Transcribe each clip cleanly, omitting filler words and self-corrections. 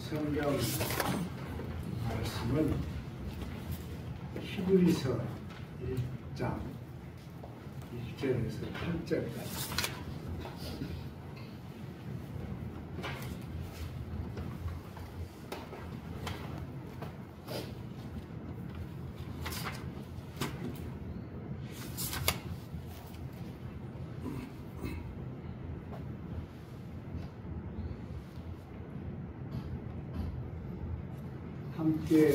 성경 말씀은 히브리서 1장 1절에서 8절까지 함께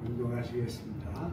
운동하시겠습니다.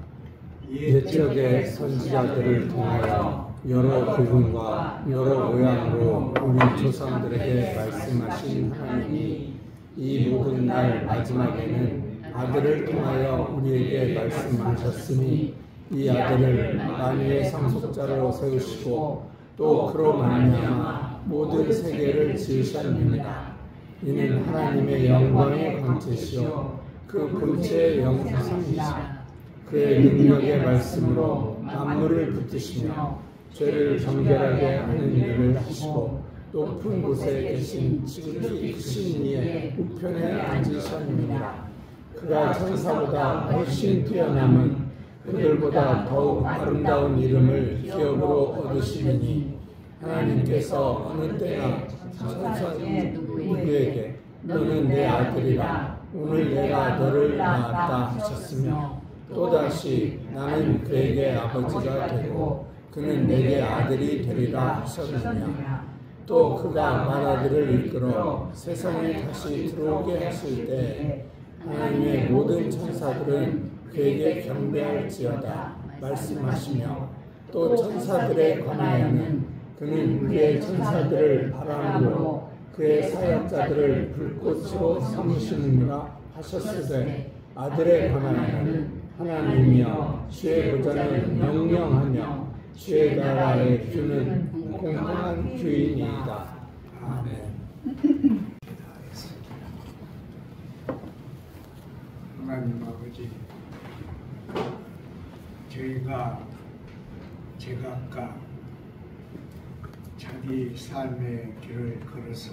옛적의 선지자들을 통하여 여러 부분과 여러 모양으로 우리 조상들에게 말씀하신 하나님이 이 모든 날 마지막에는 아들을 통하여 우리에게 말씀하셨으니 이 아들을 만유의 상속자로 세우시고 또 그로 말미암아 모든 세계를 지으셨느니라. 이는 하나님의 영광의 광채시요 그 본체의 영상이시라. 그의 능력의 말씀으로 만물을 붙드시며 죄를 정결하게 하는 일을 하시고 높은 곳에 계신 지극히 크신 이의 우편에 앉으셨느니라. 그가 천사보다 훨씬 뛰어남은 그들보다 더욱 아름다운 이름을 기업으로 얻으시리니 하나님께서 어느 때나 천사 누구에게 너는 내 아들이라 오늘 내가 너를 낳았다 하셨으며 또다시 나는 그에게 아버지가 되고 그는 내게 아들이 되리라 하셨느냐. 또 그가 맏아들을 이끌어 세상에 다시 들어오게 하실 때 하나님의 모든 천사들은 그에게 경배할지어다 말씀하시며 또 천사들에 관하여는 그는 그의 천사들을 바람으로 그의 사역자들을 불꽃으로 삼으시느니라 하셨으되 아들에 관하여는 하나님이여 주의 보좌는 명령하며 주의 나라의 규는 공평한 규이니이다. 아멘. 하나님 아버지, 저희가 제각각 자기 삶의 길을 걸어서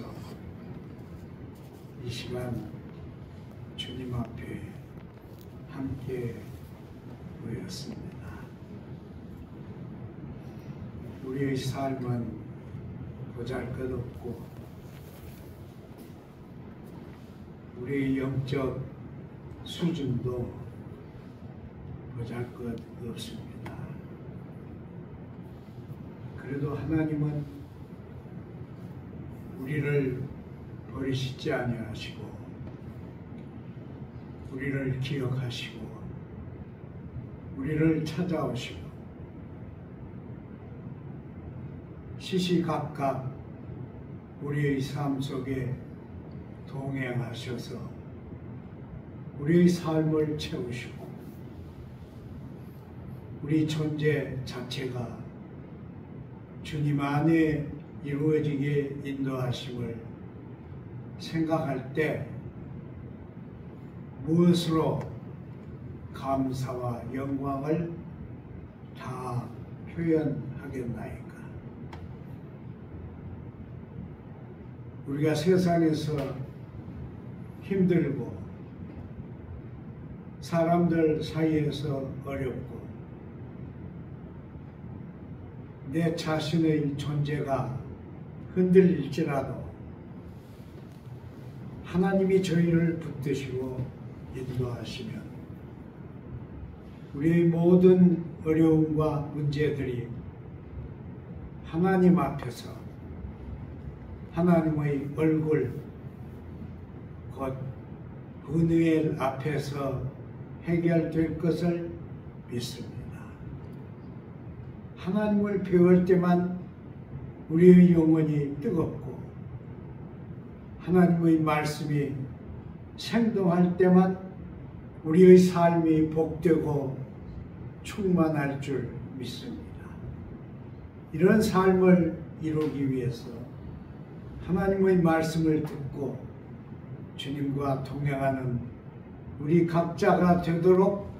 이 시간 주님 앞에 함께 모였습니다. 우리의 삶은 보잘것없고 우리의 영적 수준도 보잘것없습니다. 그래도 하나님은 우리를 버리시지 아니하시고 우리를 기억하시고 우리를 찾아오시고 시시각각 우리의 삶 속에 동행하셔서 우리의 삶을 채우시고 우리 존재 자체가 주님 안에 이루어지게 인도하심을 생각할 때 무엇으로 감사와 영광을 다 표현하겠나이까. 우리가 세상에서 힘들고 사람들 사이에서 어렵고 내 자신의 존재가 흔들릴지라도 하나님이 저희를 붙드시고 인도하시면 우리의 모든 어려움과 문제들이 하나님 앞에서 하나님의 얼굴 곧 은혜의 앞에서 해결될 것을 믿습니다. 하나님을 배울 때만 우리의 영혼이 뜨겁고 하나님의 말씀이 생동할 때만 우리의 삶이 복되고 충만할 줄 믿습니다. 이런 삶을 이루기 위해서 하나님의 말씀을 듣고 주님과 동행하는 우리 각자가 되도록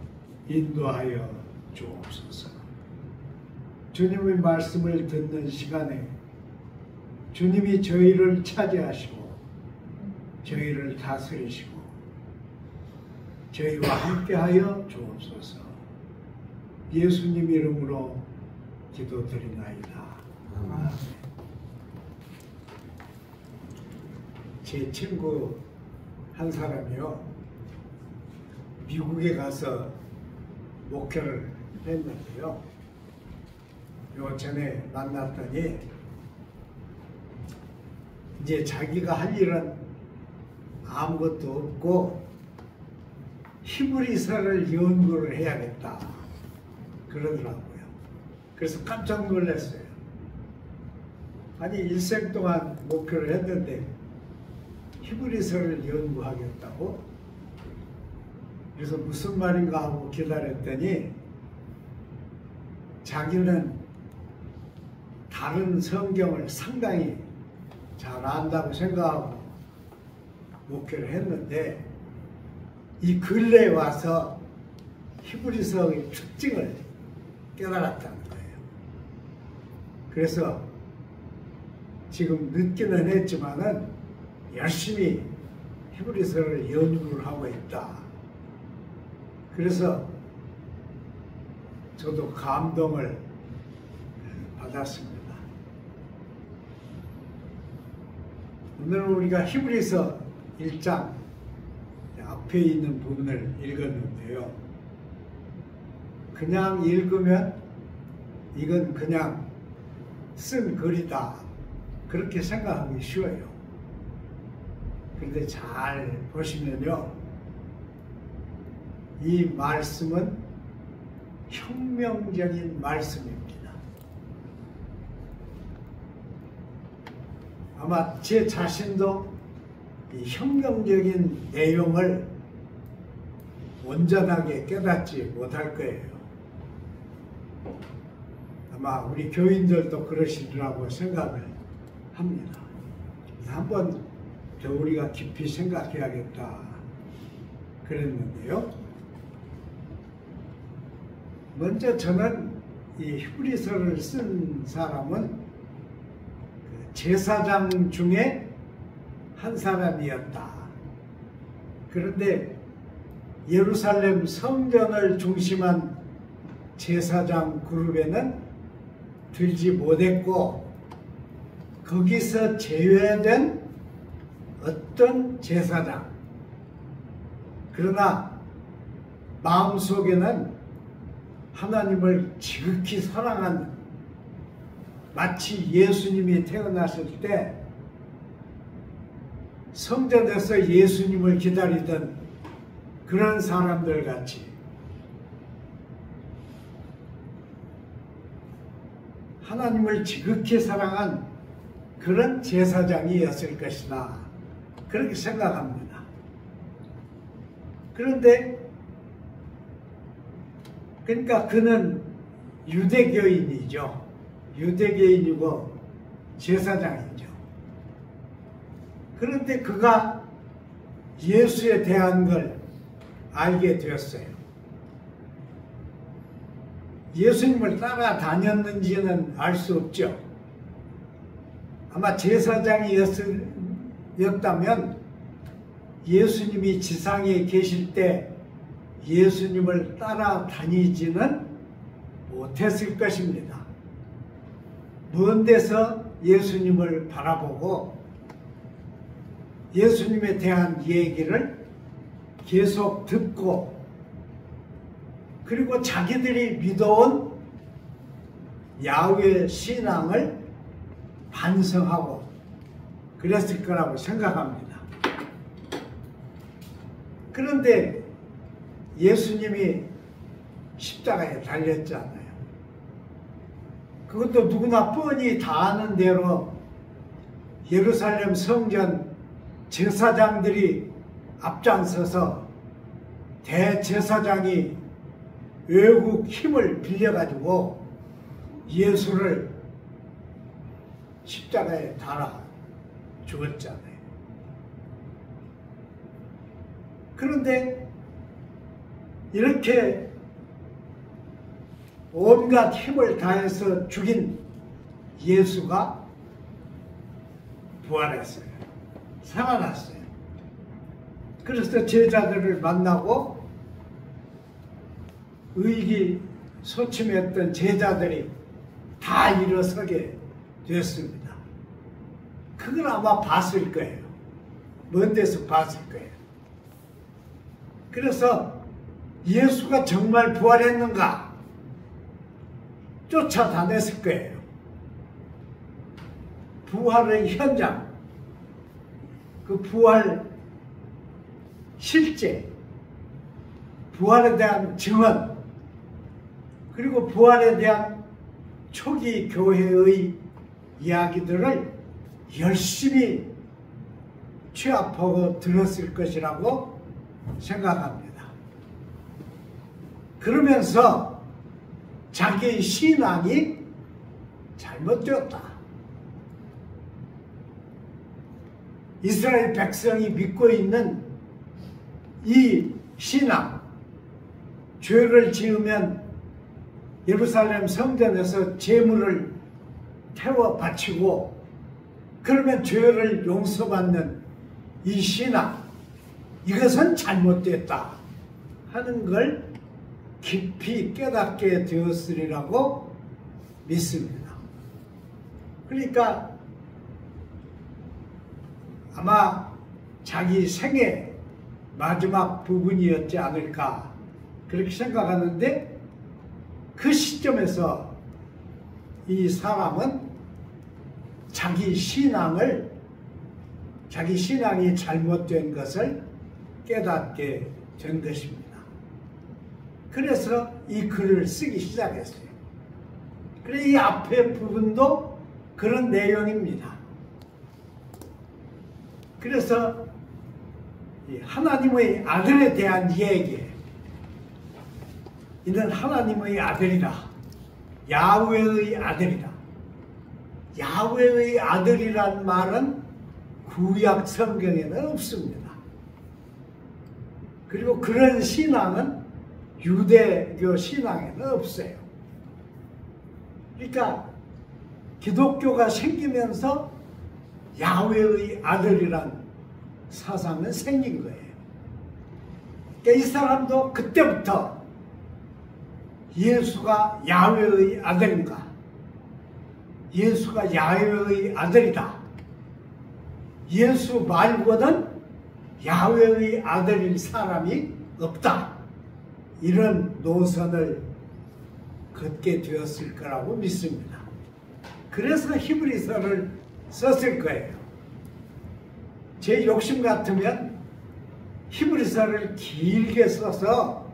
인도하여 주옵소서. 주님의 말씀을 듣는 시간에 주님이 저희를 차지하시고 저희를 다스리시고 저희와 함께하여 주옵소서. 예수님 이름으로 기도드리나이다. 아멘. 제 친구 한 사람이요, 미국에 가서 목회를 했는데요, 요 전에 만났더니 이제 자기가 할 일은 아무것도 없고 히브리서를 연구를 해야겠다 그러더라고요. 그래서 깜짝 놀랐어요. 아니 일생 동안 목표를 했는데 히브리서를 연구하겠다고? 그래서 무슨 말인가 하고 기다렸더니 자기는 다른 성경을 상당히 잘 안다고 생각하고 목표를 했는데 이 근래에 와서 히브리서의 특징을 깨달았다는 거예요. 그래서 지금 늦기는 했지만은 열심히 히브리서를 연구를 하고 있다. 그래서 저도 감동을 받았습니다. 오늘 우리가 히브리서 1장 앞에 있는 부분을 읽었는데요. 그냥 읽으면 이건 그냥 쓴 글이다 그렇게 생각하기 쉬워요. 그런데 잘 보시면요, 이 말씀은 혁명적인 말씀입니다. 아마 제 자신도 이 혁명적인 내용을 온전하게 깨닫지 못할 거예요. 아마 우리 교인들도 그러시리라고 생각을 합니다. 한번 더 우리가 깊이 생각해야겠다 그랬는데요. 먼저 저는 이 히브리서를 쓴 사람은 제사장 중에 한 사람이었다. 그런데 예루살렘 성전을 중심한 제사장 그룹에는 들지 못했고 거기서 제외된 어떤 제사장, 그러나 마음속에는 하나님을 지극히 사랑하는, 마치 예수님이 태어났을 때 성전에서 예수님을 기다리던 그런 사람들 같이 하나님을 지극히 사랑한 그런 제사장이었을 것이다 그렇게 생각합니다. 그런데 그러니까 그는 유대교인이죠. 유대교인이고 제사장이죠. 그런데 그가 예수에 대한 걸 알게 되었어요. 예수님을 따라다녔는지는 알 수 없죠. 아마 제사장이었다면 예수님이 지상에 계실 때 예수님을 따라다니지는 못했을 것입니다. 먼 데서 예수님을 바라보고 예수님에 대한 얘기를 계속 듣고 그리고 자기들이 믿어온 야훼 신앙을 반성하고 그랬을 거라고 생각합니다. 그런데 예수님이 십자가에 달렸잖아요. 그것도 누구나 뻔히 다 아는 대로 예루살렘 성전 제사장들이 앞장서서 대제사장이 외국 힘을 빌려가지고 예수를 십자가에 달아 죽었잖아요. 그런데 이렇게 온갖 힘을 다해서 죽인 예수가 부활했어요. 살아났어요. 그래서 제자들을 만나고 의기소침했던 제자들이 다 일어서게 됐습니다. 그걸 아마 봤을 거예요. 먼 데서 봤을 거예요. 그래서 예수가 정말 부활했는가 쫓아다녔을 거예요. 부활의 현장, 그 부활 실제, 부활에 대한 증언, 그리고 부활에 대한 초기 교회의 이야기들을 열심히 취합하고 들었을 것이라고 생각합니다. 그러면서 자기의 신앙이 잘못되었다. 이스라엘 백성이 믿고 있는 이 신앙, 죄를 지으면 예루살렘 성전에서 제물을 태워 바치고 그러면 죄를 용서받는 이 신앙, 이것은 잘못됐다 하는 걸 깊이 깨닫게 되었으리라고 믿습니다. 그러니까 아마 자기 생애 마지막 부분이었지 않을까 그렇게 생각하는데, 그 시점에서 이 사람은 자기 신앙이 잘못된 것을 깨닫게 된 것입니다. 그래서 이 글을 쓰기 시작했어요. 그래서 이 앞에 부분도 그런 내용입니다. 그래서 하나님의 아들에 대한 얘기, 이는 하나님의 아들이다. 야훼의 아들이다. 야훼의 아들이란 말은 구약 성경에는 없습니다. 그리고 그런 신앙은 유대교 신앙에는 없어요. 그러니까 기독교가 생기면서 야훼의 아들이란 사상은 생긴 거예요. 그러니까 이 사람도 그때부터 예수가 야훼의 아들인가? 예수가 야훼의 아들이다. 예수 말고는 야훼의 아들인 사람이 없다. 이런 노선을 걷게 되었을 거라고 믿습니다. 그래서 히브리서를 썼을 거예요. 제 욕심 같으면 히브리서를 길게 써서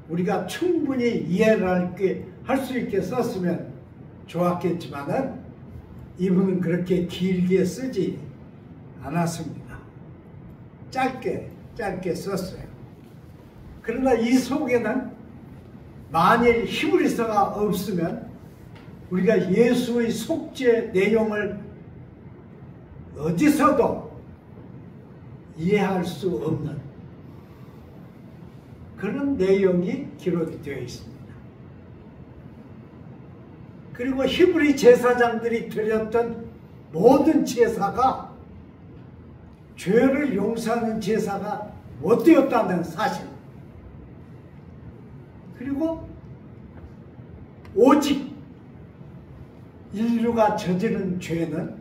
우리가 충분히 이해를 할 수 있게 썼으면 좋았겠지만은 이분은 그렇게 길게 쓰지 않았습니다. 짧게 썼어요. 그러나 이 속에는 만일 히브리서가 없으면 우리가 예수의 속죄 내용을 어디서도 이해할 수 없는 그런 내용이 기록이 되어 있습니다. 그리고 히브리 제사장들이 드렸던 모든 제사가 죄를 용서하는 제사가 못 되었다는 사실, 그리고 오직 인류가 저지른 죄는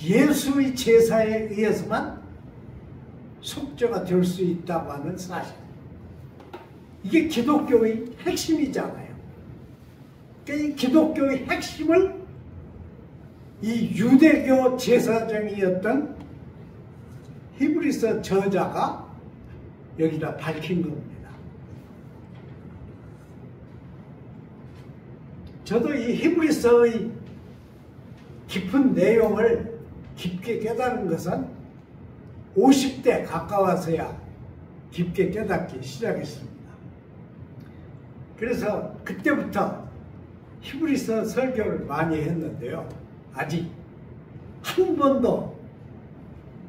예수의 제사에 의해서만 속죄가 될 수 있다고 하는 사실, 이게 기독교의 핵심이잖아요. 그러니까 이 기독교의 핵심을 이 유대교 제사장이었던 히브리서 저자가 여기다 밝힌 겁니다. 저도 이 히브리서의 깊은 내용을 깊게 깨달은 것은 50대 가까워서야 깊게 깨닫기 시작했습니다. 그래서 그때부터 히브리서 설교를 많이 했는데요. 아직 한 번도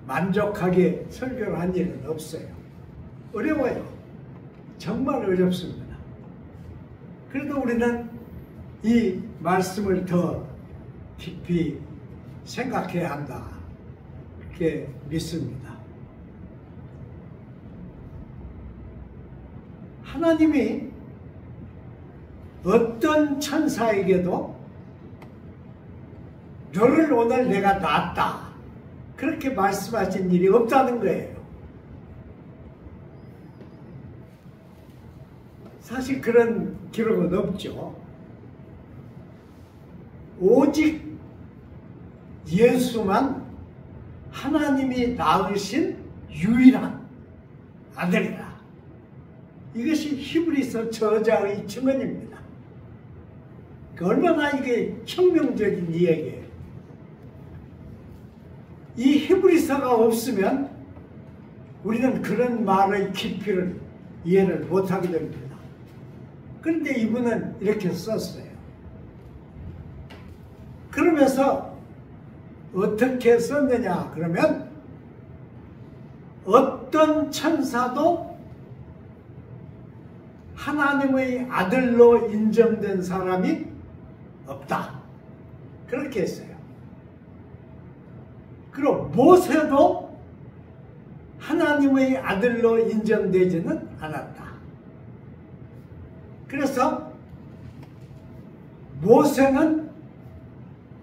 만족하게 설교를 한 일은 없어요. 어려워요. 정말 어렵습니다. 그래도 우리는 이 말씀을 더 깊이 생각해야 한다. 그렇게 믿습니다. 하나님이 어떤 천사에게도 너를 오늘 내가 낳았다 그렇게 말씀하신 일이 없다는 거예요. 사실 그런 기록은 없죠. 오직 예수만 하나님이 낳으신 유일한 아들이다. 이것이 히브리서 저자의 증언입니다. 얼마나 이게 혁명적인 이야기예요. 이 히브리서가 없으면 우리는 그런 말의 깊이를 이해를 못하게 됩니다. 그런데 이분은 이렇게 썼어요. 그러면서 어떻게 썼느냐 그러면 어떤 천사도 하나님의 아들로 인정된 사람이 없다. 그렇게 했어요. 그리고 모세도 하나님의 아들로 인정되지는 않았다. 그래서 모세는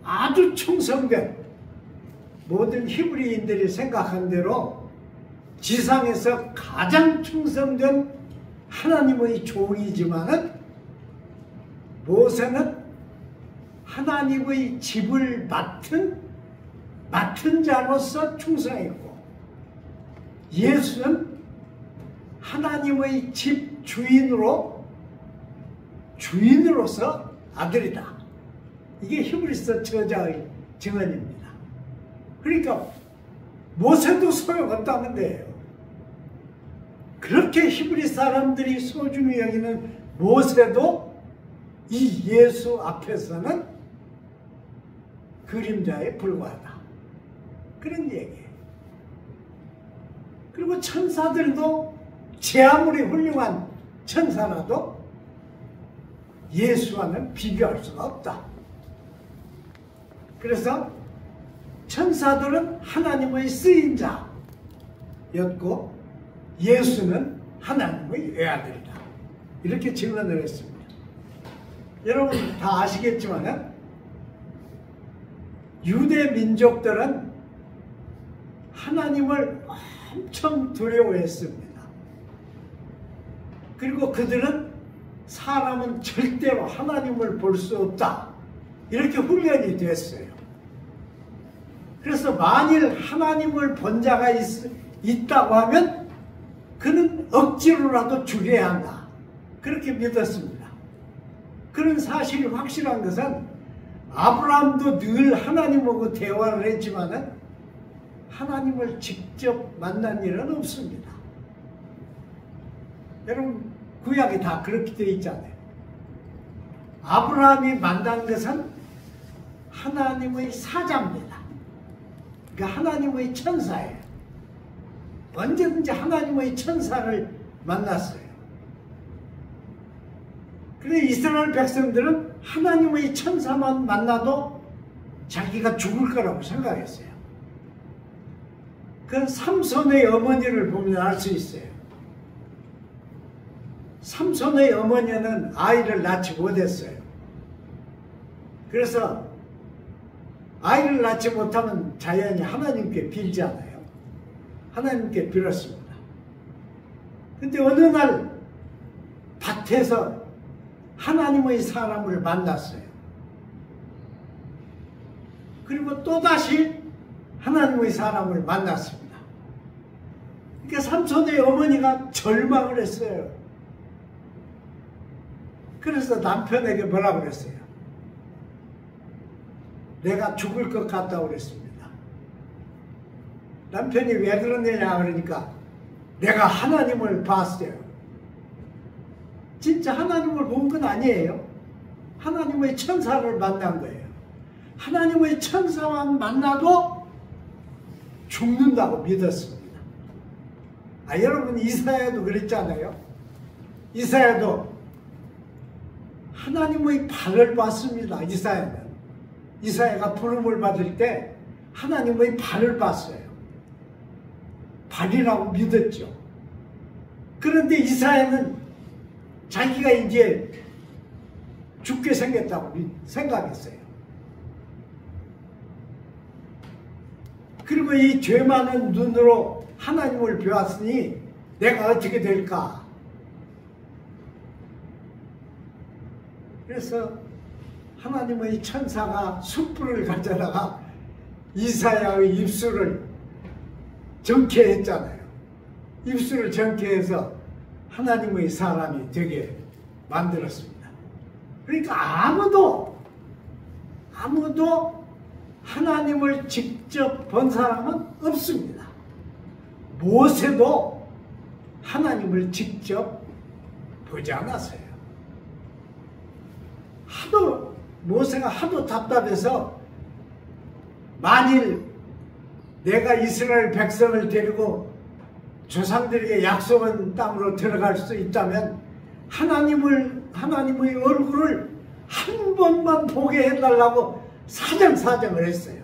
아주 충성된 모든 히브리인들이 생각한 대로 지상에서 가장 충성된 하나님의 종이지만은 모세는 하나님의 집을 맡은 자로서 충성했고 예수는 하나님의 집 주인으로서 아들이다. 이게 히브리서 저자의 증언입니다. 그러니까 모세도 소용없다는 거예요. 그렇게 히브리 사람들이 소중히 여기는 모세도 이 예수 앞에서는 그림자에 불과하다. 그런 얘기예요. 그리고 천사들도 제 아무리 훌륭한 천사라도 예수와는 비교할 수가 없다. 그래서 천사들은 하나님의 쓰인 자였고 예수는 하나님의 외아들이다. 이렇게 증언을 했습니다. 여러분 다 아시겠지만 유대 민족들은 하나님을 엄청 두려워했습니다. 그리고 그들은 사람은 절대로 하나님을 볼 수 없다. 이렇게 훈련이 됐어요. 그래서 만일 하나님을 본 자가 있다고 하면 그는 억지로라도 죽여야 한다. 그렇게 믿었습니다. 그런 사실이 확실한 것은 아브라함도 늘 하나님하고 대화를 했지만 하나님을 직접 만난 일은 없습니다. 여러분 구약이 다 그렇게 되어 있잖아요. 아브라함이 만난 것은 하나님의 사자입니다. 그러니까 하나님의 천사예요. 언제든지 하나님의 천사를 만났어요. 그런데 이스라엘 백성들은 하나님의 천사만 만나도 자기가 죽을 거라고 생각했어요. 그건 삼손의 어머니를 보면 알 수 있어요. 삼손의 어머니는 아이를 낳지 못했어요. 그래서 아이를 낳지 못하면 자연히 하나님께 빌잖아요. 하나님께 빌었습니다. 근데 어느 날 밭에서 하나님의 사람을 만났어요. 그리고 또다시 하나님의 사람을 만났습니다. 그러니까 삼손의 어머니가 절망을 했어요. 그래서 남편에게 뭐라고 그랬어요? 내가 죽을 것 같다고 그랬습니다. 남편이 왜 그러느냐 그러니까 내가 하나님을 봤어요. 진짜 하나님을 본 건 아니에요. 하나님의 천사를 만난 거예요. 하나님의 천사만 만나도 죽는다고 믿었습니다. 여러분 이사야도 그랬잖아요. 이사야도 하나님의 발을 봤습니다. 이사야가 부름을 받을 때 하나님의 발을 봤어요. 발이라고 믿었죠. 그런데 이사야는 자기가 이제 죽게 생겼다고 생각했어요. 그리고 이 죄 많은 눈으로 하나님을 보았으니 내가 어떻게 될까? 그래서 하나님의 천사가 숯불을 가져다가 이사야의 입술을 정케했잖아요. 입술을 정케해서 하나님의 사람이 되게 만들었습니다. 그러니까 아무도 하나님을 직접 본 사람은 없습니다. 모세도 하나님을 직접 보지 않았어요. 모세가 하도 답답해서 만일 내가 이스라엘 백성을 데리고 조상들에게 약속한 땅으로 들어갈 수 있다면 하나님의 얼굴을 한 번만 보게 해달라고 사정을 했어요.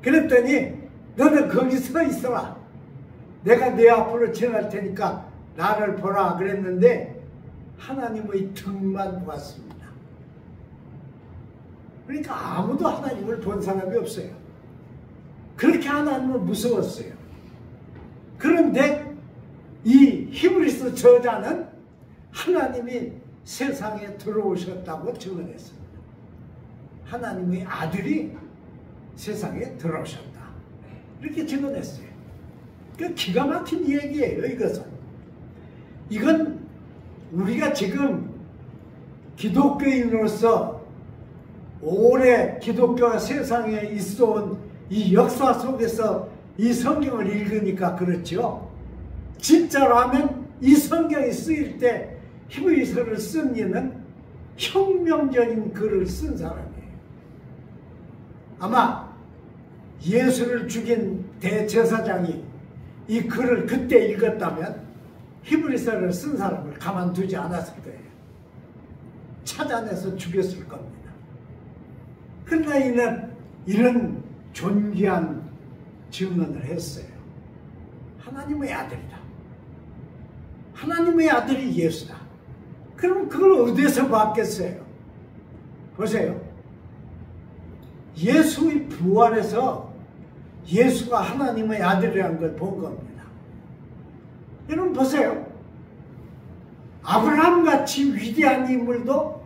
그랬더니 너는 거기 서 있어라. 내가 네 앞으로 지날 테니까 나를 보라 그랬는데 하나님의 등만 보았습니다. 그러니까 아무도 하나님을 본 사람이 없어요. 그렇게 하나님은 무서웠어요. 그런데 이 히브리서 저자는 하나님이 세상에 들어오셨다고 증언했습니다. 하나님의 아들이 세상에 들어오셨다. 이렇게 증언했어요. 그 기가 막힌 얘기예요, 이것은. 이건 우리가 지금 기독교인으로서 오래 기독교가 세상에 있어온 이 역사 속에서 이 성경을 읽으니까 그렇죠. 진짜로 하면 이 성경이 쓰일 때 히브리서를 쓴 이는 혁명적인 글을 쓴 사람이에요. 아마 예수를 죽인 대제사장이 이 글을 그때 읽었다면 히브리서를 쓴 사람을 가만두지 않았을 거예요. 찾아내서 죽였을 겁니다. 그러나 이는 이런 존귀한 증언을 했어요. 하나님의 아들이다. 하나님의 아들이 예수다. 그럼 그걸 어디서 봤겠어요? 보세요. 예수의 부활에서 예수가 하나님의 아들이라는 걸 본 겁니다. 여러분 보세요. 아브라함같이 위대한 인물도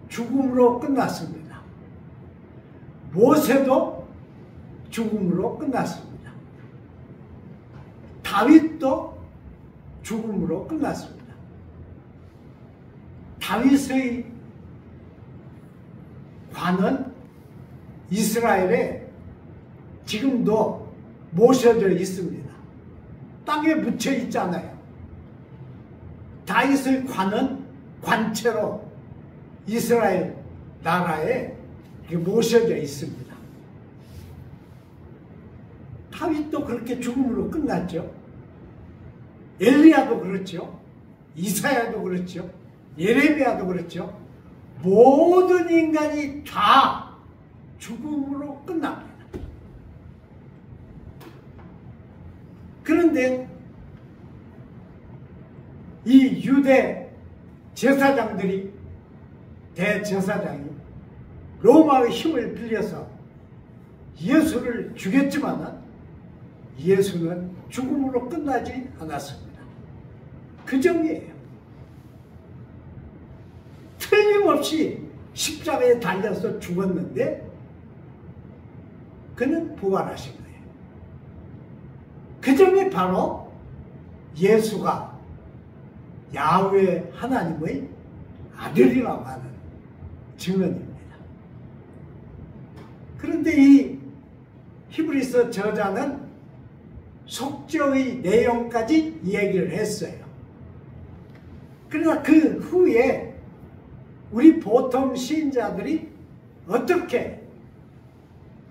죽음으로 끝났습니다. 모세도 죽음으로 끝났습니다. 다윗도 죽음으로 끝났습니다. 다윗의 관은 이스라엘에 지금도 모셔져 있습니다. 땅에 묻혀 있잖아요. 다윗의 관은 관체로 이스라엘 나라에 모셔져 있습니다. 다윗도 그렇게 죽음으로 끝났죠. 엘리야도 그렇죠. 이사야도 그렇죠. 예레미야도 그렇죠. 모든 인간이 다 죽음으로 끝납니다. 그런데 이 유대 제사장들이 대제사장이 로마의 힘을 빌려서 예수를 죽였지만 예수는 죽음으로 끝나지 않았습니다. 그 정이에요. 틀림없이 십자가에 달려서 죽었는데 그는 부활하신 거예요. 그 점이 바로 예수가 야훼 하나님의 아들이라고 하는 증언입니다. 그런데 이 히브리서 저자는 속죄의 내용까지 얘기를 했어요. 그러나 그 후에 우리 보통 신자들이 어떻게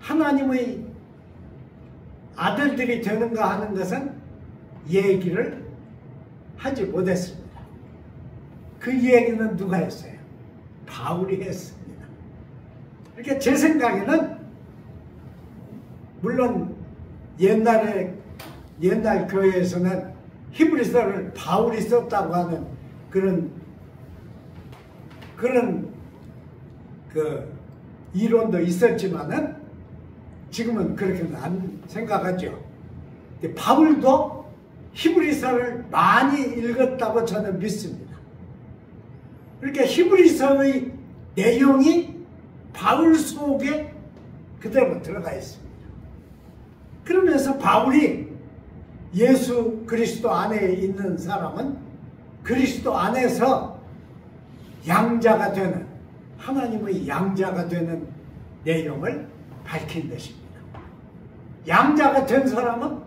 하나님의 아들들이 되는가 하는 것은 얘기를 하지 못했습니다. 그 얘기는 누가 했어요? 바울이 했습니다. 그러니까 제 생각에는 물론 옛날 교회에서는 히브리서를 바울이 썼다고 하는 그런 그 이론도 있었지만은 지금은 그렇게는 안 생각하죠. 바울도 히브리서를 많이 읽었다고 저는 믿습니다. 그러니까 히브리서의 내용이 바울 속에 그대로 들어가 있습니다. 그러면서 바울이 예수 그리스도 안에 있는 사람은 그리스도 안에서 양자가 되는, 하나님의 양자가 되는 내용을 밝힌 것입니다. 양자가 된 사람은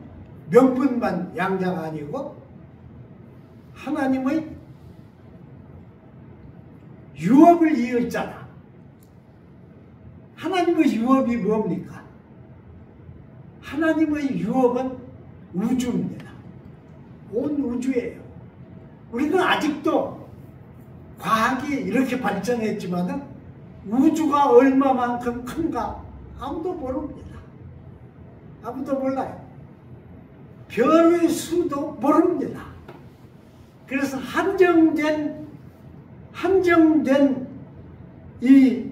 명분만 양자가 아니고 하나님의 유업을 이을 자다. 하나님의 유업이 뭡니까? 하나님의 유업은 우주입니다. 온 우주예요. 우리는 아직도 과학이 이렇게 발전했지만 우주가 얼마만큼 큰가 아무도 모릅니다. 아무도 몰라요. 별의 수도 모릅니다. 그래서 한정된 이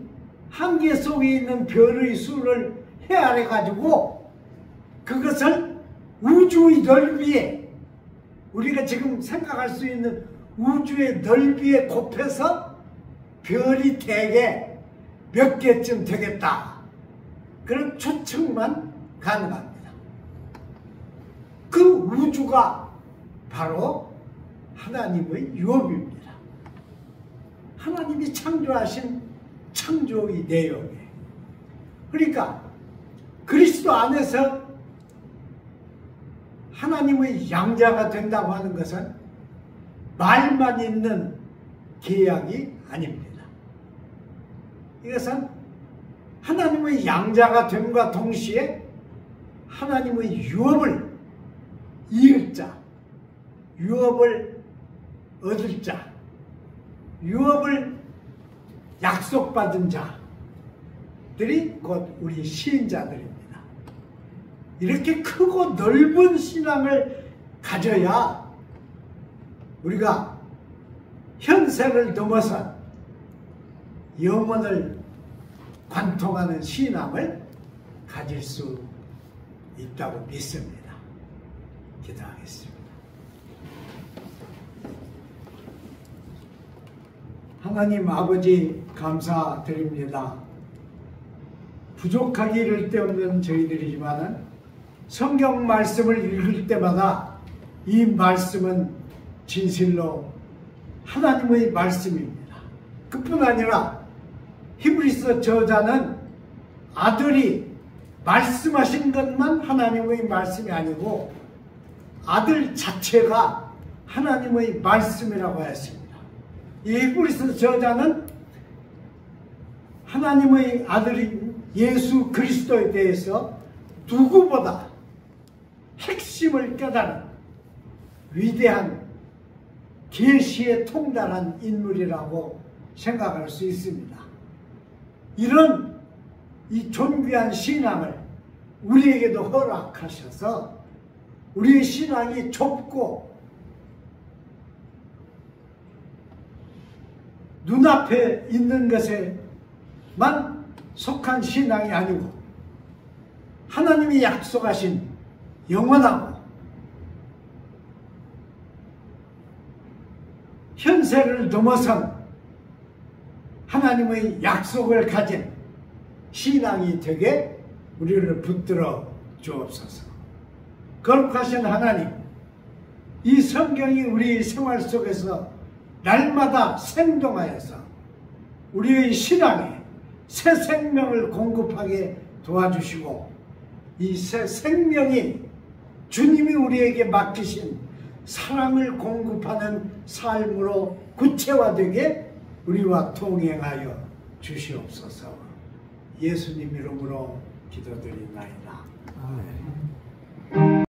한계 속에 있는 별의 수를 헤아려 가지고 그것을 우주의 넓이에, 우리가 지금 생각할 수 있는 우주의 넓이에 곱해서 별이 대개 몇 개쯤 되겠다, 그런 추측만 가능합니다. 그 우주가 바로 하나님의 유업입니다. 하나님이 창조하신 창조의 내용이에요. 그러니까 그리스도 안에서 하나님의 양자가 된다고 하는 것은 말만 있는 계약이 아닙니다. 이것은 하나님의 양자가 됨과 동시에 하나님의 유업을 이을 자, 유업을 얻을 자, 유업을 약속받은 자들이 곧 우리 시인자들입니다. 이렇게 크고 넓은 신앙을 가져야 우리가 현세를 넘어서 영원을 관통하는 신앙을 가질 수 있다고 믿습니다. 기도하겠습니다. 하나님 아버지 감사드립니다. 부족하기 이를 데 없는 저희들이지만 성경 말씀을 읽을 때마다 이 말씀은 진실로 하나님의 말씀입니다. 그뿐 아니라 히브리서 저자는 아들이 말씀하신 것만 하나님의 말씀이 아니고 아들 자체가 하나님의 말씀이라고 했습니다. 이 히브리서 저자는 하나님의 아들인 예수 그리스도에 대해서 누구보다 핵심을 깨달은 위대한 계시에 통달한 인물이라고 생각할 수 있습니다. 이런 이 존귀한 신앙을 우리에게도 허락하셔서 우리의 신앙이 좁고 눈앞에 있는 것에만 속한 신앙이 아니고 하나님이 약속하신 영원하고 현세를 넘어선 하나님의 약속을 가진 신앙이 되게 우리를 붙들어 주옵소서. 거룩하신 하나님, 이 성경이 우리 생활 속에서 날마다 생동하여서 우리의 신앙에 새 생명을 공급하게 도와주시고 이 새 생명이 주님이 우리에게 맡기신 사랑을 공급하는 삶으로 구체화되게 우리와 동행하여 주시옵소서. 예수님 이름으로 기도드리나이다. 아멘.